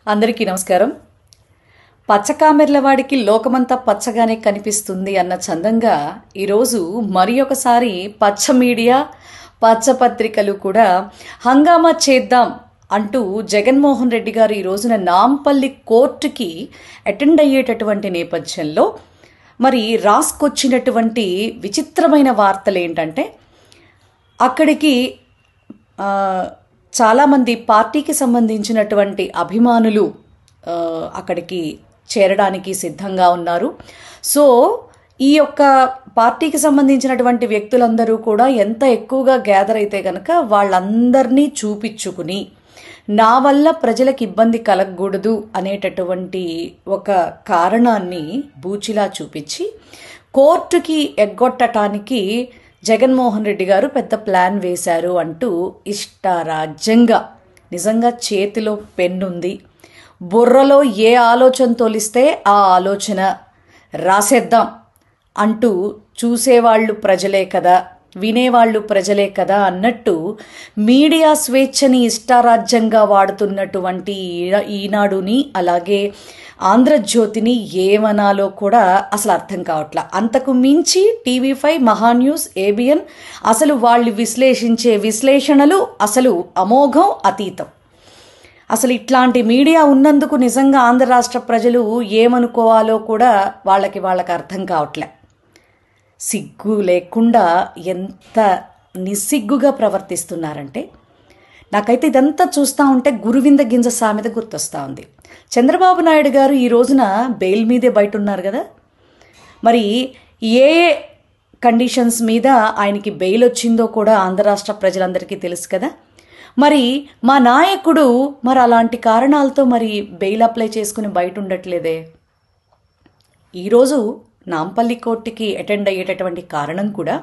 అందరికీ నమస్కారం. పచ్చకామెర్లవాడికి లోకమంతా పచ్చగానే కనిపిస్తుంది అన్న చందంగా ఈరోజు మరి ఒకసారి పచ్చ మీడియా, పచ్చ పత్రికలు కూడా హంగామా చేద్దాం అంటూ జగన్మోహన్ రెడ్డి గారు ఈ రోజున నాంపల్లి కోర్టుకి అటెండ్ అయ్యేటటువంటి నేపథ్యంలో మరి రాసుకొచ్చినటువంటి విచిత్రమైన వార్తలు ఏంటంటే, అక్కడికి చాలామంది పార్టీకి సంబంధించినటువంటి అభిమానులు అక్కడికి చేరడానికి సిద్ధంగా ఉన్నారు. సో ఈ యొక్క పార్టీకి సంబంధించినటువంటి వ్యక్తులందరూ కూడా ఎంత ఎక్కువగా గ్యాదర్ అయితే కనుక వాళ్ళందరినీ చూపించుకుని నా వల్ల ప్రజలకు ఇబ్బంది కలగకూడదు అనేటటువంటి ఒక కారణాన్ని బూచిలా చూపించి కోర్టుకి ఎగ్గొట్టడానికి జగన్మోహన్ రెడ్డి గారు పెద్ద ప్లాన్ వేశారు అంటూ ఇష్టారాజ్యంగా, నిజంగా చేతిలో పెన్నుంది, బుర్రలో ఏ ఆలోచన తోలిస్తే ఆ ఆలోచన రాసేద్దాం అంటూ చూసేవాళ్ళు ప్రజలే కదా, వినేవాళ్ళు ప్రజలే కదా అన్నట్టు మీడియా స్వేచ్ఛని ఇష్టారాజ్యంగా వాడుతున్నటువంటి ఈనాడుని, అలాగే ఆంధ్రజ్యోతిని ఏమనాలో కూడా అసలు అర్థం కావట్లా. అంతకు మించి టీవీ5, మహాన్యూస్, ఏబిఎన్ అసలు వాళ్ళు విశ్లేషించే విశ్లేషణలు అసలు అమోఘం, అతీతం. అసలు ఇట్లాంటి మీడియా ఉన్నందుకు నిజంగా ఆంధ్ర రాష్ట్ర ప్రజలు ఏమనుకోవాలో కూడా వాళ్ళకి అర్థం కావట్లే. సిగ్గు లేకుండా ఎంత నిస్సిగ్గుగా ప్రవర్తిస్తున్నారంటే, నాకైతే ఇదంతా చూస్తూ ఉంటే గురువింద గింజ సామెత గుర్తొస్తూ ఉంది. చంద్రబాబు నాయుడు గారు ఈ రోజున బెయిల్ మీదే బయట ఉన్నారు కదా, మరి ఏ కండిషన్స్ మీద ఆయనకి బెయిల్ వచ్చిందో కూడా ఆంధ్ర రాష్ట్ర ప్రజలందరికీ తెలుసు కదా. మరి మా నాయకుడు మరి అలాంటి కారణాలతో మరి బెయిల్ అప్లై చేసుకుని బయట ఉండట్లేదే. ఈరోజు నాంపల్లి కోర్టుకి అటెండ్ అయ్యేటటువంటి కారణం కూడా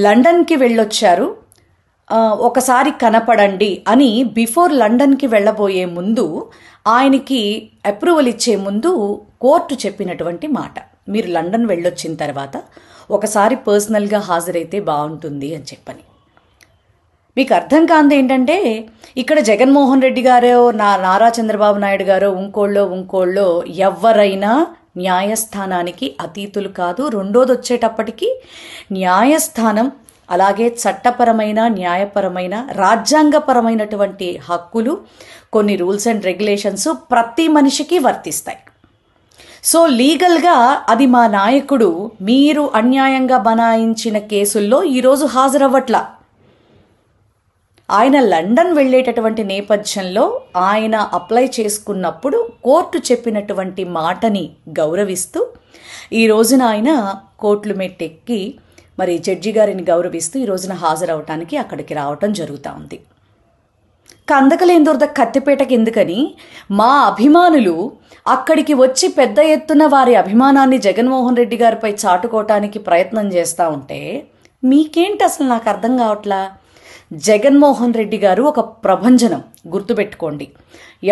లండన్కి వెళ్ళొచ్చారు, ఒకసారి కనపడండి అని బిఫోర్ లండన్కి వెళ్ళబోయే ముందు ఆయనకి అప్రూవల్ ఇచ్చే ముందు కోర్టు చెప్పినటువంటి మాట, మీరు లండన్ వెళ్ళొచ్చిన తర్వాత ఒకసారి పర్సనల్గా హాజరైతే బాగుంటుంది అని చెప్పని. మీకు అర్థం కాంది ఏంటంటే, ఇక్కడ జగన్మోహన్ రెడ్డి గారో నారా చంద్రబాబు నాయుడు గారో ఇంకోళ్ళో ఎవరైనా న్యాయస్థానానికి అతీతులు కాదు. రెండోది వచ్చేటప్పటికి న్యాయస్థానం అలాగే చట్టపరమైన, న్యాయపరమైన, రాజ్యాంగపరమైనటువంటి హక్కులు, కొన్ని రూల్స్ అండ్ రెగ్యులేషన్స్ ప్రతి మనిషికి వర్తిస్తాయి. సో లీగల్గా అది మా నాయకుడు మీరు అన్యాయంగా బనాయించిన కేసుల్లో ఈరోజు హాజరవ్వట్లా. ఆయన లండన్ వెళ్ళేటటువంటి నేపథ్యంలో ఆయన అప్లై చేసుకున్నప్పుడు కోర్టు చెప్పినటువంటి మాటని గౌరవిస్తూ ఈ రోజున ఆయన కోర్టులు మెట్టెక్కి మరి జడ్జి గారిని గౌరవిస్తూ ఈ రోజున హాజరవటానికి అక్కడికి రావటం జరుగుతూ ఉంది. కందకలేందొరద కత్తిపేటకి ఎందుకని మా అభిమానులు అక్కడికి వచ్చి పెద్ద ఎత్తున వారి అభిమానాన్ని జగన్మోహన్ రెడ్డి గారిపై చాటుకోవటానికి ప్రయత్నం చేస్తూ ఉంటే మీకేంటి అసలు నాకు అర్థం కావట్లా. జగన్మోహన్ రెడ్డి గారు ఒక ప్రభంజనం, గుర్తుపెట్టుకోండి.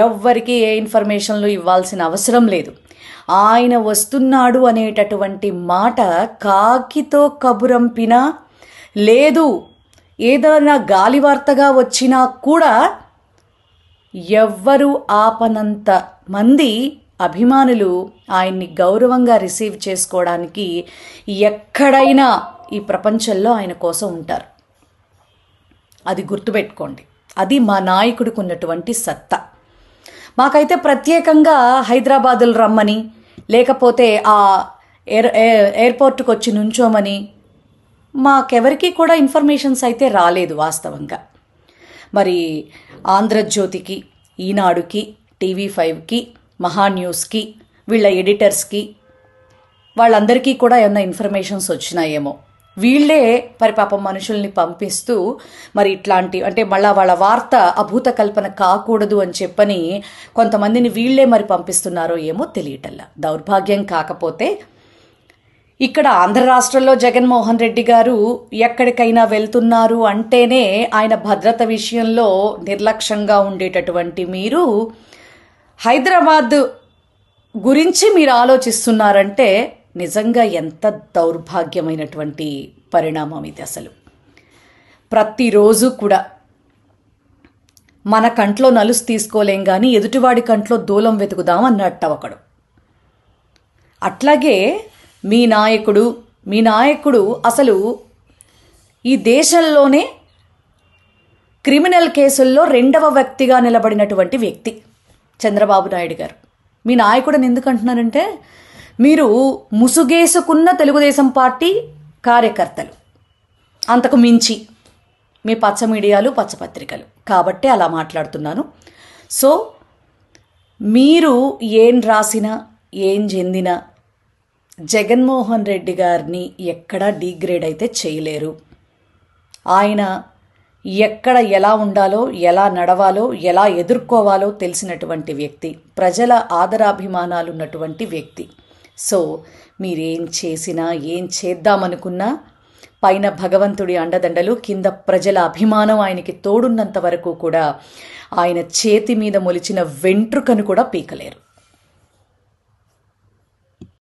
ఎవ్వరికి ఏ ఇన్ఫర్మేషన్లు ఇవ్వాల్సిన అవసరం లేదు. ఆయన వస్తున్నాడు అనేటటువంటి మాట కాకితో కబురంపినా లేదు, ఏదైనా గాలివార్తగా వచ్చినా కూడా ఎవ్వరూ ఆపనంత మంది అభిమానులు ఆయన్ని గౌరవంగా రిసీవ్ చేసుకోవడానికి ఎక్కడైనా ఈ ప్రపంచంలో ఆయన కోసం ఉంటారు. అది గుర్తుపెట్టుకోండి. అది మా నాయకుడికి ఉన్నటువంటి సత్తా. మాకైతే ప్రత్యేకంగా హైదరాబాదులు రమ్మని, లేకపోతే ఆ ఎయిర్పోర్ట్కి వచ్చి నుంచోమని మాకెవరికి కూడా ఇన్ఫర్మేషన్స్ అయితే రాలేదు వాస్తవంగా. మరి ఆంధ్రజ్యోతికి, ఈనాడుకి, టీవీ5కి, మహాన్యూస్కి, వీళ్ళ ఎడిటర్స్కి వాళ్ళందరికీ కూడా ఏమన్నా ఇన్ఫర్మేషన్స్ వచ్చినాయేమో. వీళ్ళే పాపం మనుషుల్ని పంపిస్తూ మరి ఇట్లాంటి అంటే మళ్ళా వాళ్ళ వార్త అభూత కల్పన కాకూడదు అని చెప్పని కొంతమందిని వీళ్ళే మరి పంపిస్తున్నారో ఏమో తెలియటల్లా. దౌర్భాగ్యం కాకపోతే ఇక్కడ ఆంధ్ర రాష్ట్రంలో జగన్మోహన్ రెడ్డి గారు ఎక్కడికైనా వెళ్తున్నారు అంటేనే ఆయన భద్రత విషయంలో నిర్లక్ష్యంగా ఉండేటటువంటి మీరు హైదరాబాద్ గురించి మీరు ఆలోచిస్తున్నారంటే నిజంగా ఎంత దౌర్భాగ్యమైనటువంటి పరిణామం ఇది. అసలు ప్రతిరోజు కూడా మన కంట్లో నలుసు తీసుకోలేం కానీ ఎదుటివాడి కంట్లో దూలం వెతుకుదాం అన్నట్ట ఒకడు. అట్లాగే మీ నాయకుడు అసలు ఈ దేశంలోనే క్రిమినల్ కేసుల్లో 2వ వ్యక్తిగా నిలబడినటువంటి వ్యక్తి చంద్రబాబు నాయుడు గారు. మీ నాయకుడిని ఎందుకు అంటున్నారంటే, మీరు ముసుగేసుకున్న తెలుగుదేశం పార్టీ కార్యకర్తలు, అంతకు మించి మీ పచ్చ మీడియాలు, పచ్చపత్రికలు, కాబట్టి అలా మాట్లాడుతున్నాను. సో మీరు ఏం రాసినా ఏం చెందినా జగన్మోహన్ రెడ్డి గారిని ఎక్కడా డీగ్రేడ్ అయితే చేయలేరు. ఆయన ఎక్కడ ఎలా ఉండాలో, ఎలా నడవాలో, ఎలా ఎదుర్కోవాలో తెలిసినటువంటి వ్యక్తి, ప్రజల ఆదరాభిమానాలు ఉన్నటువంటి వ్యక్తి. సో మీరేం చేసినా ఏం చేద్దామనుకున్నా పైన భగవంతుడి అండదండలు, కింద ప్రజల అభిమానం ఆయనకి తోడున్నంత వరకు కూడా ఆయన చేతి మీద మొలిచిన వెంట్రుకను కూడా పీకలేరు.